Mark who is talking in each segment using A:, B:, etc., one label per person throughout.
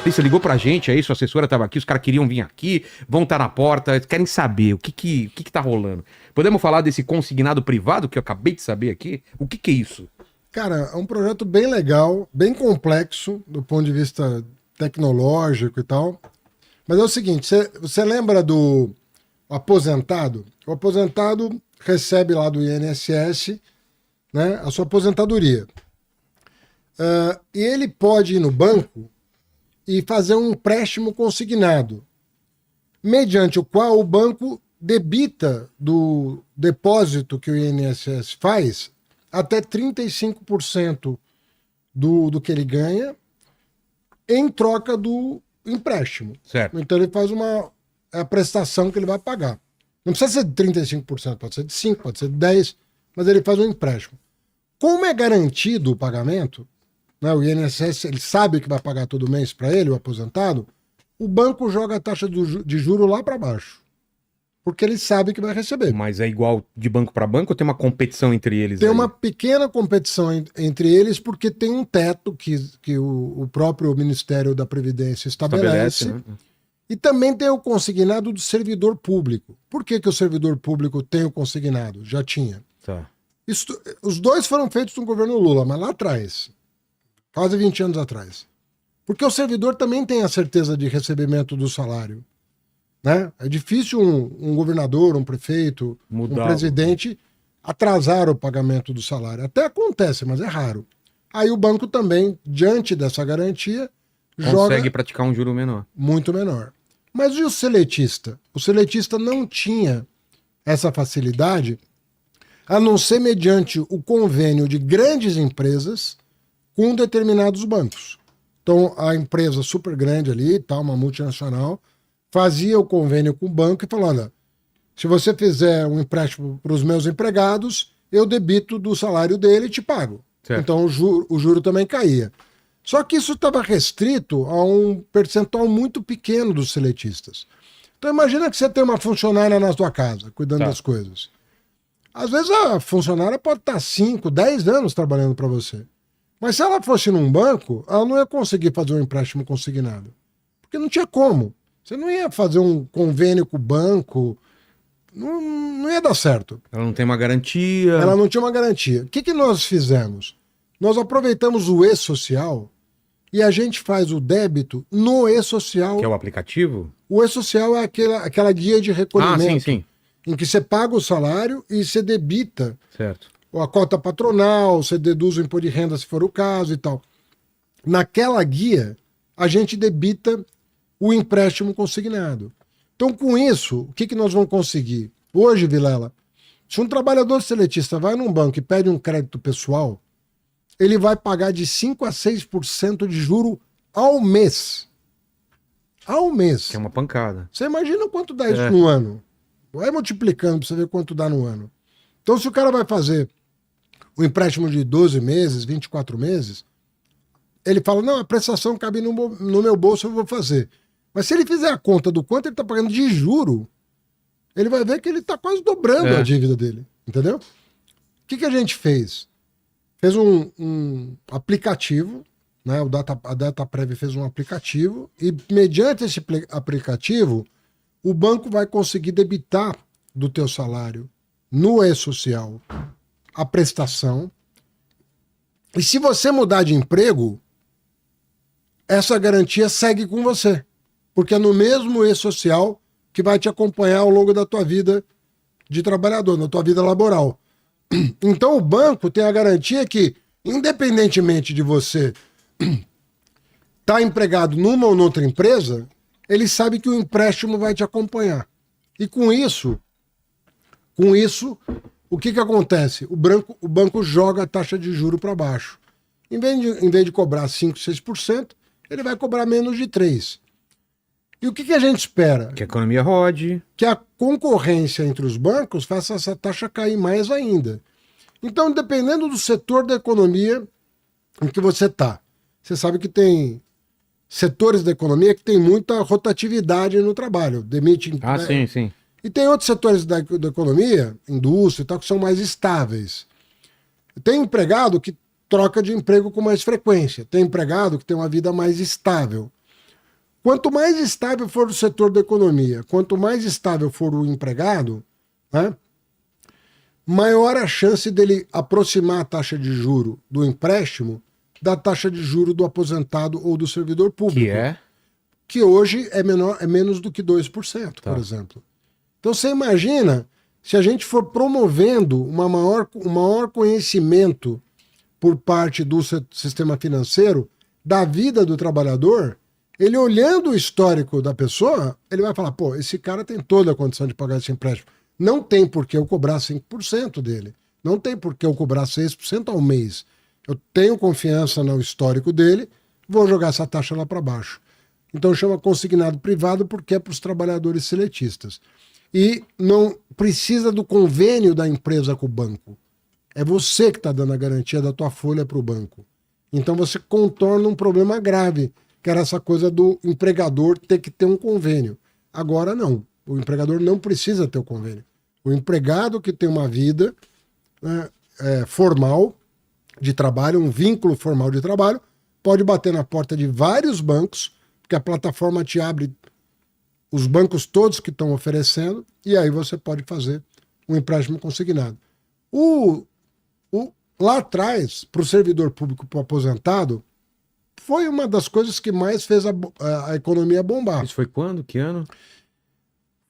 A: Você ligou pra gente aí, sua assessora tava aqui, os caras queriam vir aqui, vão estar na porta, querem saber o que tá rolando. Podemos falar desse consignado privado que eu acabei de saber aqui? O que é isso?
B: Cara, é um projeto bem legal, bem complexo do ponto de vista tecnológico e tal. Mas é o seguinte, você lembra do aposentado? O aposentado recebe lá do INSS, né, a sua aposentadoria. E ele pode ir no banco e fazer um empréstimo consignado, mediante o qual o banco debita do depósito que o INSS faz até 35% do que ele ganha em troca do empréstimo.
A: Certo.
B: Então ele faz a prestação que ele vai pagar. Não precisa ser de 35%, pode ser de 5%, pode ser de 10%, mas ele faz um empréstimo. Como é garantido o pagamento, né, o INSS ele sabe que vai pagar todo mês para ele, o aposentado, o banco joga a taxa de juro lá para baixo. Porque ele sabe que vai receber.
A: Mas é igual de banco para banco ou tem uma competição entre eles?
B: Tem
A: aí?
B: uma pequena competição entre eles, porque tem um teto que o próprio Ministério da Previdência estabelece.
A: Né?
B: E também tem o consignado do servidor público. Por que o servidor público tem o consignado? Já tinha.
A: Tá.
B: Os dois foram feitos no governo Lula, mas lá atrás, quase 20 anos atrás. Porque o servidor também tem a certeza de recebimento do salário. Né? É difícil um governador, um prefeito, um presidente atrasar o pagamento do salário. Até acontece, mas é raro. Aí o banco também, diante dessa garantia,
A: consegue praticar um juro menor.
B: Muito menor. Mas e o seletista? O seletista não tinha essa facilidade, a não ser mediante o convênio de grandes empresas com determinados bancos. Então, a empresa super grande ali, tá, uma multinacional, fazia o convênio com o banco e falando, se você fizer um empréstimo para os meus empregados, eu debito do salário dele e te pago. Certo. Então o juro também caía. Só que isso estava restrito a um percentual muito pequeno dos seletistas. Então imagina que você tem uma funcionária na sua casa, cuidando das coisas. Às vezes a funcionária pode estar 5, 10 anos trabalhando para você. Mas se ela fosse num banco, ela não ia conseguir fazer um empréstimo consignado. Porque não tinha como. Você não ia fazer um convênio com o banco, não ia dar certo.
A: Ela não tem uma garantia.
B: Ela não tinha uma garantia. O que nós fizemos? Nós aproveitamos o e-social e a gente faz o débito no e-social.
A: Que é o aplicativo?
B: O e-social é aquela guia de recolhimento.
A: Sim.
B: Em que você paga o salário e você debita
A: certo.
B: a cota patronal, você deduz o imposto de renda se for o caso e tal. Naquela guia, a gente debita o empréstimo consignado. Então, com isso, o que nós vamos conseguir? Hoje, Vilela, se um trabalhador seletista vai num banco e pede um crédito pessoal, ele vai pagar de 5% a 6% de juro ao mês. Ao mês.
A: Que é uma pancada.
B: Você imagina quanto dá isso no ano? Vai multiplicando para você ver quanto dá no ano. Então, se o cara vai fazer um empréstimo de 12 meses, 24 meses, ele fala, não, a prestação cabe no meu bolso, eu vou fazer. Mas se ele fizer a conta do quanto ele está pagando de juro, ele vai ver que ele está quase dobrando a dívida dele. Entendeu? O que a gente fez? Fez um aplicativo, né? A Dataprev fez um aplicativo e, mediante esse aplicativo, o banco vai conseguir debitar do teu salário no e-social a prestação. E se você mudar de emprego, essa garantia segue com você. Porque é no mesmo e-social que vai te acompanhar ao longo da tua vida de trabalhador, na tua vida laboral. Então o banco tem a garantia que, independentemente de você estar empregado numa ou noutra empresa, ele sabe que o empréstimo vai te acompanhar. E com isso, o que acontece? O banco joga a taxa de juro para baixo. Em vez de cobrar 5%, 6%, ele vai cobrar menos de 3%. E o que a gente espera?
A: Que a economia rode.
B: Que a concorrência entre os bancos faça essa taxa cair mais ainda. Então, dependendo do setor da economia em que você está, você sabe que tem setores da economia que tem muita rotatividade no trabalho. Demite, né?
A: Sim.
B: E tem outros setores da economia, indústria e tal, que são mais estáveis. Tem empregado que troca de emprego com mais frequência. Tem empregado que tem uma vida mais estável. Quanto mais estável for o setor da economia, quanto mais estável for o empregado, né, maior a chance dele aproximar a taxa de juro do empréstimo da taxa de juro do aposentado ou do servidor público.
A: Que é?
B: Que hoje é menos do que 2%,
A: Tá.
B: por exemplo. Então você imagina se a gente for promovendo um maior conhecimento por parte do sistema financeiro da vida do trabalhador, ele olhando o histórico da pessoa, ele vai falar, pô, esse cara tem toda a condição de pagar esse empréstimo. Não tem por que eu cobrar 5% dele. Não tem por que eu cobrar 6% ao mês. Eu tenho confiança no histórico dele, vou jogar essa taxa lá para baixo. Então chama consignado privado porque é para os trabalhadores seletistas. E não precisa do convênio da empresa com o banco. É você que está dando a garantia da tua folha para o banco. Então você contorna um problema grave, que era essa coisa do empregador ter que ter um convênio. Agora não. O empregador não precisa ter o convênio. O empregado que tem uma vida, né, formal de trabalho, um vínculo formal de trabalho, pode bater na porta de vários bancos, porque a plataforma te abre os bancos todos que estão oferecendo, e aí você pode fazer um empréstimo consignado. Lá atrás, para o servidor público, para o aposentado, foi uma das coisas que mais fez a economia bombar.
A: Isso foi quando? Que ano?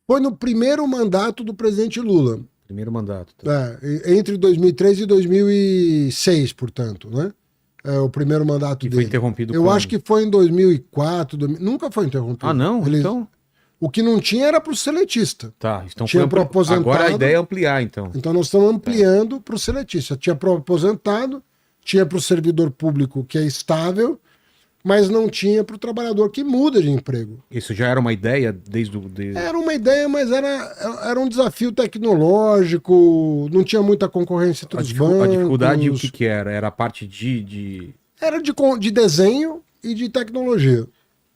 B: Foi no primeiro mandato do presidente Lula.
A: Primeiro mandato. Tá.
B: Entre 2003 e 2006, portanto, né? O primeiro mandato
A: Que
B: dele.
A: foi interrompido
B: Eu
A: quando?
B: acho que foi em 2004, nunca foi interrompido.
A: Ah, não? Então...
B: O que não tinha era para o seletista.
A: Tá, então
B: Tinha
A: foi
B: pro aposentado.
A: Agora a ideia é ampliar, então.
B: Então nós estamos ampliando para o seletista. Tinha para o aposentado, tinha para o servidor público que é estável, mas não tinha para o trabalhador que muda de emprego.
A: Isso já era uma ideia desde o...
B: Era uma ideia, mas era um desafio tecnológico, não tinha muita concorrência entre os bancos.
A: A dificuldade, o que era? Era a parte
B: Era de desenho e de tecnologia.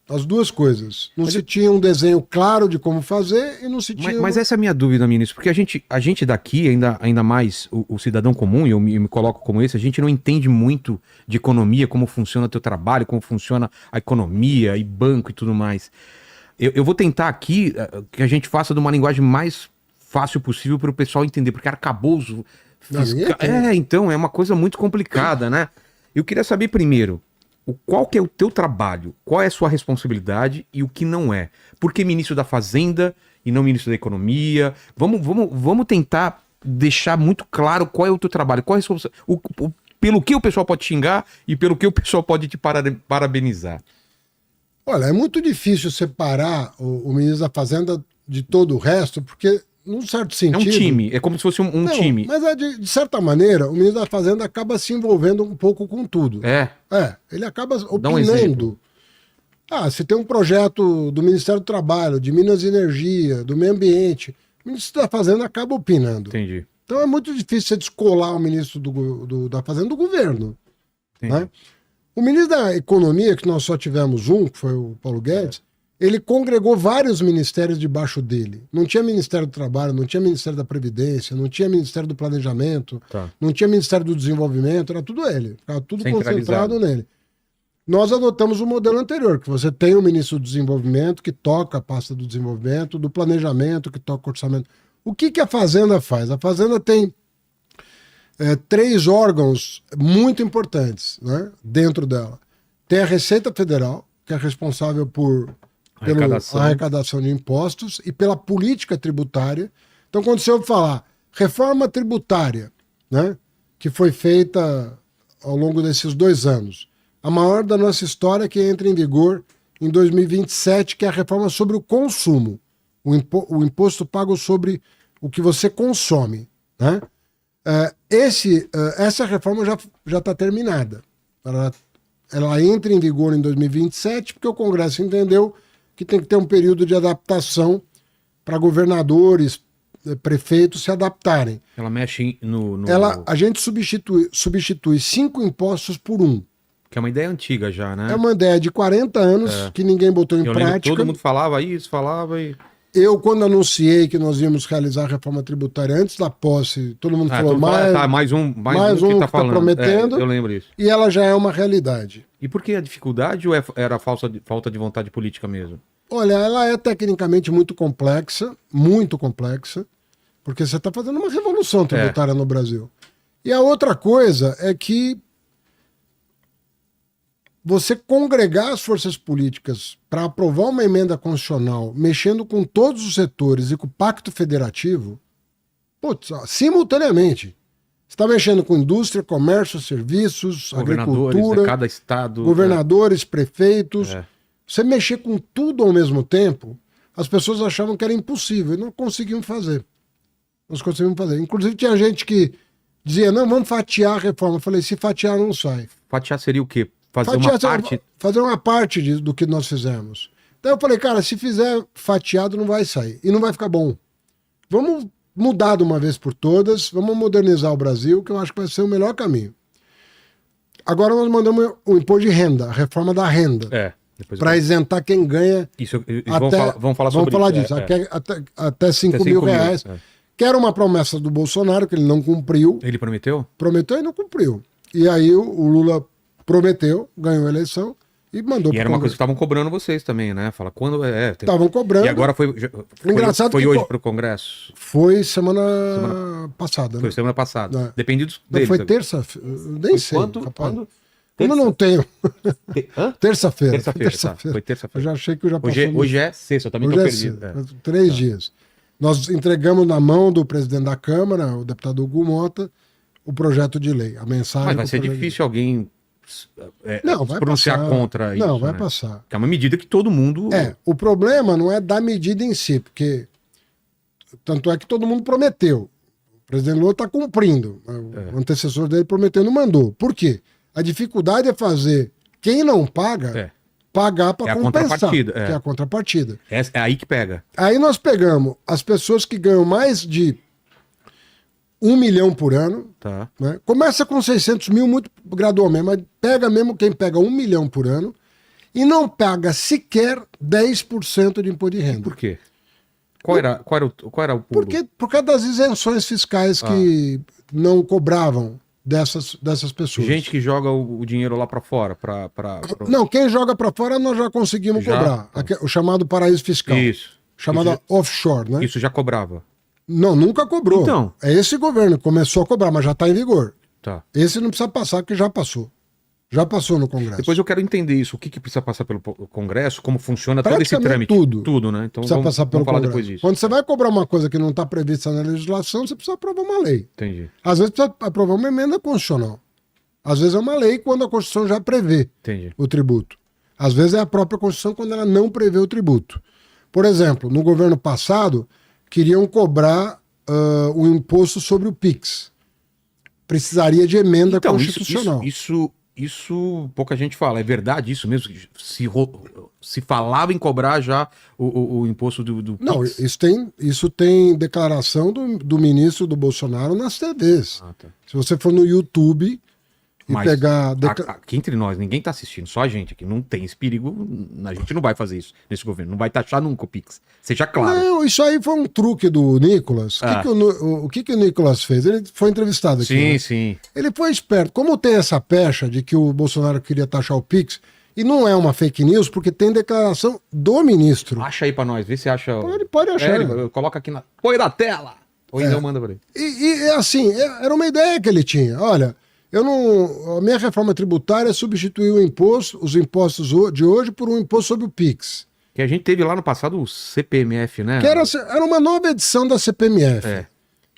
B: As duas coisas. Não se tinha um desenho claro de como fazer e não se tinha...
A: Mas essa é a minha dúvida, ministro, porque a gente daqui, ainda mais o cidadão comum, e eu me coloco como esse, a gente não entende muito de economia, como funciona o teu trabalho, como funciona a economia e banco e tudo mais. Eu vou tentar aqui que a gente faça de uma linguagem mais fácil possível para o pessoal entender, porque arcabouço fiscal... então, é uma coisa muito complicada, né? Eu queria saber primeiro, qual que é o teu trabalho, qual é a sua responsabilidade e o que não é. Por que ministro da Fazenda e não ministro da Economia? Vamos tentar deixar muito claro qual é o teu trabalho, qual é a responsabilidade, pelo que o pessoal pode xingar e pelo que o pessoal pode te parabenizar.
B: Olha, é muito difícil separar o ministro da Fazenda de todo o resto, porque, num certo sentido...
A: É um time, é como se fosse um time.
B: Mas, de certa maneira, o ministro da Fazenda acaba se envolvendo um pouco com tudo. Ele acaba opinando. Se tem um projeto do Ministério do Trabalho, de Minas e Energia, do Meio Ambiente, o ministro da Fazenda acaba opinando.
A: Entendi.
B: Então é muito difícil você descolar o ministro da Fazenda do governo. Né? O ministro da Economia, que nós só tivemos um, que foi o Paulo Guedes, ele congregou vários ministérios debaixo dele. Não tinha Ministério do Trabalho, não tinha Ministério da Previdência, não tinha Ministério do Planejamento, não tinha Ministério do Desenvolvimento, era tudo ele. Ficava tudo concentrado nele. Nós adotamos o modelo anterior, que você tem o ministro do Desenvolvimento, que toca a pasta do desenvolvimento, do planejamento, que toca o orçamento. O que a Fazenda faz? A Fazenda tem 3 órgãos muito importantes, né, dentro dela. Tem a Receita Federal, que é responsável pela arrecadação de impostos e pela política tributária. Então, quando você ouve falar reforma tributária, né, que foi feita ao longo desses 2 anos, a maior da nossa história, que entra em vigor em 2027, que é a reforma sobre o consumo, o imposto pago sobre o que você consome, né? Essa reforma já está terminada. Ela entra em vigor em 2027, porque o Congresso entendeu que tem que ter um período de adaptação para governadores, prefeitos se adaptarem.
A: Ela mexe
B: A gente substitui 5 impostos por 1.
A: Que é uma ideia antiga já, né?
B: É uma ideia de 40 anos que ninguém botou em prática.
A: Todo mundo falava isso, falava e...
B: Eu, quando anunciei que nós íamos realizar a reforma tributária antes da posse, todo mundo falou,
A: mais um que tá falando.
B: Prometendo,
A: eu lembro isso.
B: E ela já é uma realidade.
A: E por que a dificuldade ou era falta de vontade política mesmo?
B: Olha, ela é tecnicamente muito complexa, porque você está fazendo uma revolução tributária no Brasil. E a outra coisa é que você congregar as forças políticas para aprovar uma emenda constitucional, mexendo com todos os setores e com o pacto federativo, simultaneamente. Você está mexendo com indústria, comércio, serviços, agricultura,
A: cada estado,
B: governadores, prefeitos. Você mexer com tudo ao mesmo tempo, as pessoas achavam que era impossível e não conseguiam fazer. Inclusive tinha gente que dizia, não, vamos fatiar a reforma. Eu falei, se fatiar não sai.
A: Fatiar seria o quê? Fazer uma parte do que nós fizemos. Então eu falei, cara, se fizer fatiado não vai sair. E não vai ficar bom. Vamos mudar de uma vez por todas, vamos modernizar o Brasil, que eu acho que vai ser o melhor caminho. Agora nós mandamos o imposto de renda, a reforma da renda. Para isentar quem ganha. Vamos falar sobre
B: disso. Até 5 mil reais. Que era uma promessa do Bolsonaro, que ele não cumpriu.
A: Ele prometeu?
B: Prometeu e não cumpriu. E aí o Lula prometeu, ganhou a eleição e mandou.
A: E era uma coisa que estavam cobrando vocês também, né? Fala, quando
B: estavam cobrando.
A: E agora foi hoje para o Congresso?
B: Foi semana passada.
A: Foi semana passada. Depende deles.
B: Foi terça-feira. Nem sei. Quando eu não tenho. Terça-feira.
A: Foi terça-feira.
B: Eu já achei que eu já
A: passou. Hoje é sexta, eu também estou perdido.
B: 3 dias. Nós entregamos na mão do presidente da Câmara, o deputado Hugo Mota, o projeto de lei, a mensagem.
A: Mas vai ser difícil alguém
B: vai
A: pronunciar
B: passar.
A: Contra isso.
B: Não, vai passar.
A: Que é uma medida que todo mundo.
B: O problema não é da medida em si, porque tanto é que todo mundo prometeu. O presidente Lula está cumprindo. O antecessor dele prometeu e não mandou. Por quê? A dificuldade é fazer quem não paga pagar para compensar. Que é a contrapartida.
A: É aí que pega.
B: Aí nós pegamos as pessoas que ganham mais de 1 milhão por ano.
A: Tá.
B: Né? Começa com 600 mil, muito gradualmente, mas pega mesmo quem pega 1 milhão por ano e não paga sequer 10% de imposto de renda.
A: Por quê? Qual era o pulo?
B: Por causa das isenções fiscais que não cobravam dessas pessoas.
A: Gente que joga o dinheiro lá para fora.
B: Não, quem joga para fora nós já conseguimos cobrar. O chamado paraíso fiscal.
A: Isso.
B: Chamado offshore, né?
A: Isso já cobrava.
B: Não, nunca cobrou.
A: Então.
B: É esse governo que começou a cobrar, mas já está em vigor.
A: Tá.
B: Esse não precisa passar, porque já passou. Já passou no Congresso.
A: Depois eu quero entender isso. O que precisa passar pelo Congresso, como funciona todo esse trâmite.
B: Tudo,
A: né? Então
B: precisa passar pelo
A: falar
B: Congresso.
A: Depois disso.
B: Quando você vai cobrar uma coisa que não está prevista na legislação, você precisa aprovar uma lei.
A: Entendi.
B: Às vezes precisa aprovar uma emenda constitucional. Às vezes é uma lei quando a Constituição já prevê o tributo. Às vezes é a própria Constituição quando ela não prevê o tributo. Por exemplo, no governo passado, queriam cobrar o imposto sobre o PIX. Precisaria de emenda constitucional.
A: Isso pouca gente fala. É verdade isso mesmo? Se falava em cobrar já o imposto do PIX?
B: Não, isso tem declaração do ministro do Bolsonaro nas TVs.
A: Tá.
B: Se você for no YouTube e
A: mas
B: pegar...
A: Aqui entre nós, ninguém tá assistindo, só a gente aqui. Não tem esse perigo, a gente não vai fazer isso nesse governo. Não vai taxar nunca o PIX. Seja claro.
B: Não, isso aí foi um truque do Nicolas. O que o Nicolas fez? Ele foi entrevistado aqui.
A: Sim.
B: Ele foi esperto. Como tem essa pecha de que o Bolsonaro queria taxar o PIX, e não é uma fake news, porque tem declaração do ministro.
A: Acha aí pra nós, vê se acha...
B: Pode achar.
A: Coloca aqui põe na tela! Ou então manda pra ele.
B: E assim, era uma ideia que ele tinha. Olha... A minha reforma tributária substituiu os impostos de hoje por um imposto sobre o PIX.
A: Que a gente teve lá no passado o CPMF, né?
B: Que era uma nova edição da CPMF.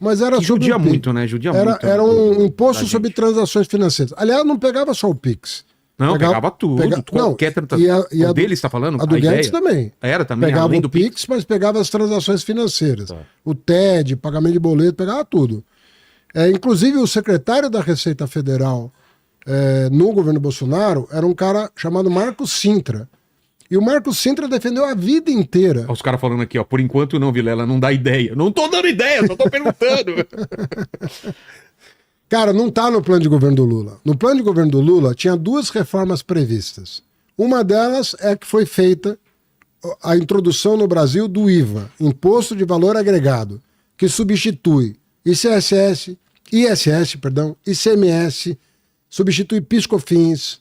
B: Mas era
A: que
B: sobre
A: judia muito, né? Judia muito.
B: Era um imposto sobre transações financeiras. Aliás, não pegava só o PIX.
A: Não, pegava tudo. Qualquer transação.
B: E a
A: dele está falando?
B: A do Guedes também.
A: Era também.
B: Pegava o PIX, mas pegava as transações financeiras. O TED, pagamento de boleto, pegava tudo. Inclusive, o secretário da Receita Federal no governo Bolsonaro era um cara chamado Marcos Sintra. E o Marcos Sintra defendeu a vida inteira.
A: Os caras falando aqui, por enquanto não, Vilela, não dá ideia. Não tô dando ideia, só tô perguntando.
B: Cara, não tá no plano de governo do Lula. No plano de governo do Lula tinha 2 reformas previstas. Uma delas é que foi feita a introdução no Brasil do IVA, Imposto de Valor Agregado, que substitui ICSS, ICMS, substitui PIS/COFINS,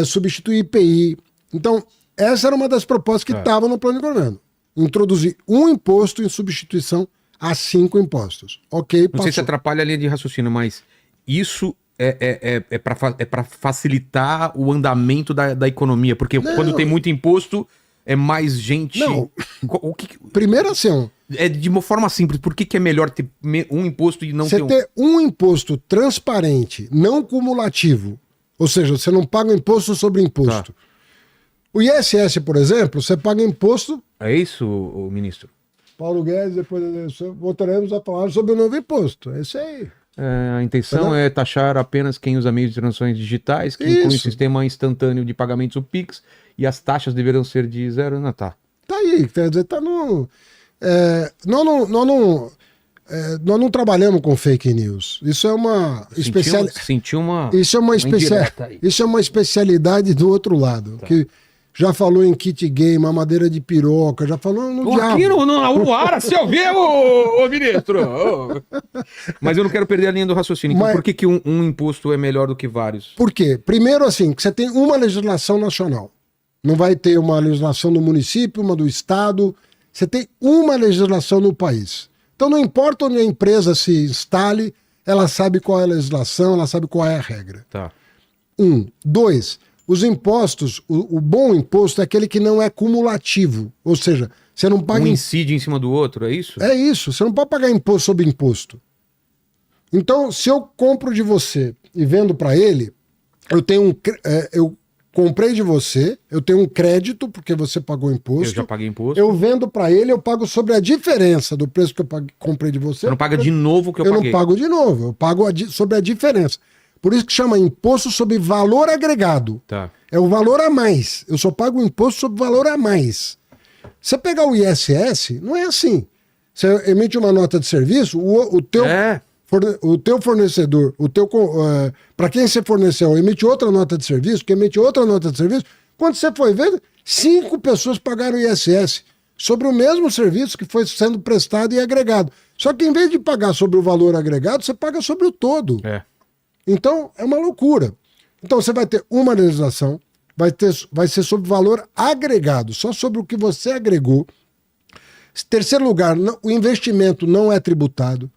B: substitui IPI. Então, essa era uma das propostas que estava no plano de governo. Introduzir um imposto em substituição a 5 impostos. Ok,
A: Não
B: passou.
A: sei se atrapalha a linha de raciocínio, mas isso é para facilitar o andamento da economia, porque quando tem muito imposto, é mais gente...
B: Não.
A: O
B: Primeiro assim,
A: de uma forma simples, por que é melhor ter um imposto e não
B: você
A: ter
B: ter um imposto transparente, não cumulativo, ou seja, você não paga imposto sobre imposto.
A: Tá.
B: O ISS, por exemplo, você paga imposto...
A: É isso, o ministro?
B: Paulo Guedes, depois da eleição, voltaremos a falar sobre o novo imposto. É isso aí.
A: A intenção é taxar apenas quem usa meios de transações digitais, que inclui
B: Isso.
A: sistema instantâneo de pagamentos, o Pix, e as taxas deverão ser de zero. Não, tá.
B: Tá aí, quer dizer, tá no... Nós não trabalhamos com fake news. Isso é uma
A: Sentiu uma...
B: Isso é uma
A: indireta aí.
B: Isso é uma especialidade do outro lado.
A: Tá.
B: Que já falou em kit gay, mamadeira de piroca, já falou no diabo.
A: Aqui no ar, se eu ver, ô ministro! Mas eu não quero perder a linha do raciocínio. Então, por que um imposto é melhor do que vários?
B: Por quê? Primeiro, assim, que você tem uma legislação nacional. Não vai ter uma legislação do município, uma do estado. Você tem uma legislação no país. Então, não importa onde a empresa se instale, ela sabe qual é a legislação, ela sabe qual é a regra.
A: Tá.
B: 1. 2. Os impostos, o bom imposto é aquele que não é cumulativo. Ou seja, você não paga...
A: Um incide em cima do outro, é isso?
B: É isso, você não pode pagar imposto sobre imposto. Então, se eu compro de você e vendo para ele, eu comprei de você, eu tenho um crédito porque você pagou imposto.
A: Eu já paguei imposto.
B: Eu vendo para ele, eu pago sobre a diferença do preço que eu comprei de você.
A: Você não paga de novo o que eu paguei.
B: Eu não pago de novo, eu pago sobre a diferença. Por isso que chama imposto sobre valor agregado.
A: Tá.
B: É o valor a mais. Eu só pago o imposto sobre valor a mais. Você pegar o ISS, não é assim. Você emite uma nota de serviço, o teu fornecedor, para quem você forneceu, emite outra nota de serviço, que emite outra nota de serviço. Quando você foi ver, 5 pessoas pagaram o ISS sobre o mesmo serviço que foi sendo prestado e agregado. Só que em vez de pagar sobre o valor agregado, você paga sobre o todo. Então, é uma loucura. Então, você vai ter uma legislação, vai ser sobre valor agregado, só sobre o que você agregou. Terceiro lugar, o investimento não é tributado.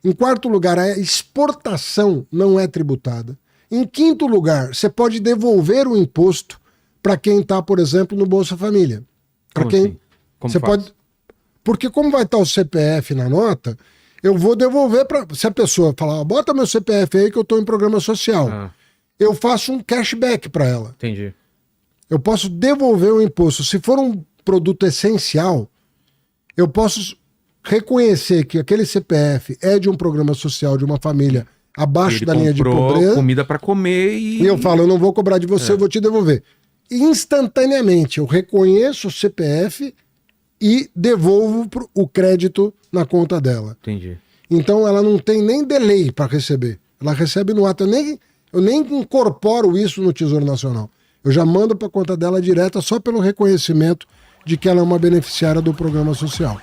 B: Em quarto lugar, a exportação não é tributada. Em quinto lugar, você pode devolver o imposto para quem está, por exemplo, no Bolsa Família. Para quem
A: assim? Como
B: você
A: faz?
B: pode, porque como vai estar o CPF na nota, eu vou devolver para... Se a pessoa falar, bota meu CPF aí que eu estou em programa social, eu faço um cashback para ela.
A: Entendi.
B: Eu posso devolver o imposto. Se for um produto essencial, eu posso reconhecer que aquele CPF é de um programa social, de uma família abaixo da linha de pobreza.
A: Comida para comer
B: E eu falo, eu não vou cobrar de você, eu vou te devolver. Instantaneamente, eu reconheço o CPF e devolvo o crédito na conta dela.
A: Entendi.
B: Então ela não tem nem delay para receber. Ela recebe no ato. Eu nem incorporo isso no Tesouro Nacional. Eu já mando para a conta dela direta só pelo reconhecimento de que ela é uma beneficiária do programa social.